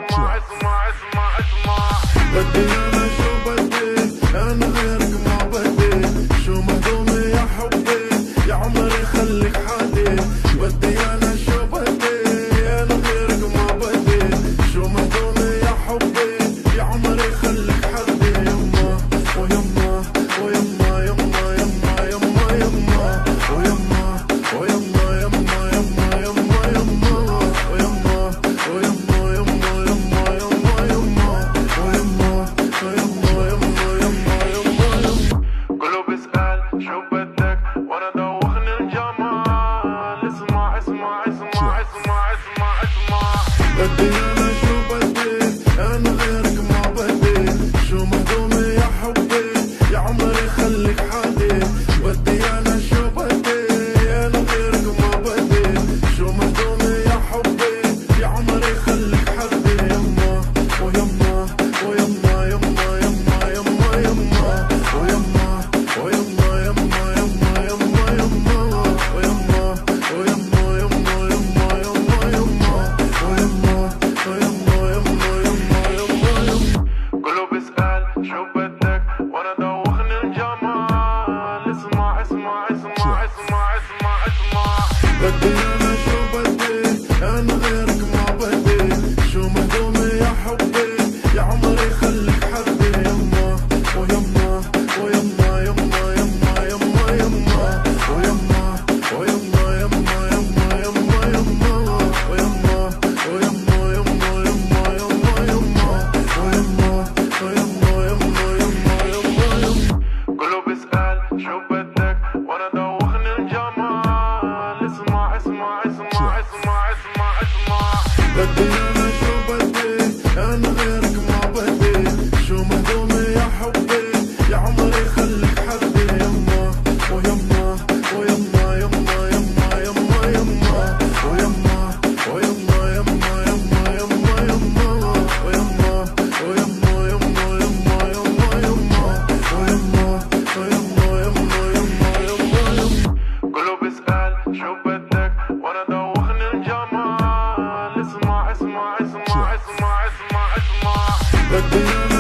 اسمع اسمع اسمع اسمع. بدي انا شو بدي، انا غيرك ما بدي، شو مهضومي يا حبي، يا عمري خليك حالي. بدي انا شو بدي، انا غيرك ما بدي، شو مهضومي يا حبي، يا عمري خليك حالي. يما ويما ويما يما يما يما يما ويما ويما يما يما يما يما ويما ويما يما يما يما يما ويما ويما يما يما يما يما. كله بيسأل شو بدك وانا دوخني الجمال. اسمع اسمع اسمع اسمع اسمع اسمع. بدي انا شو بدي، انا غيرك ما بدي، شو مهضومي يا حبي، يا عمري خليك حالي. بدي انا شو بدي، انا غيرك ما بدي، شو مهضومي يا حبي، يا عمري خليك حالي. يما ويما ويما يما يما يما يما ويما ويما يما يما يما يما ويما ويما يما يما يما يما ويما ويما يما يما يما يما. كله بيسأل شو بدك وانا دوخني الجمال. اسمع اسمع اسمع اسمع اسمع اسمع. بدي انا شو بدي، انا غيرك ما بدي، شو مهضومي يا حبي، يا عمري خليك حالي. يما ويما ويما يما يما يما يما ويما ويما يما يما يما يما ويما ويما يما يما يما يما ويما ويما يما يما يما يما. كله بيسأل شو بدك وانا دوخني الجمال. اسمع اسمع اسمع اسمع اسمع اسمع. بدي انا شو بدي، انا غيرك ما بدي، شو مهضومي يا حبي، يا عمري خليك حالي. يما ويما ويما يما يما يما يما ويما ويما يما يما يما يما ويما ويما يما يما يما يما ويما ويما يما يما يما يما. كله بيسأل شو بدك وانا دوخني الجمال. اسمع اسمع اسمع اسمع اسمع اسمع. بدي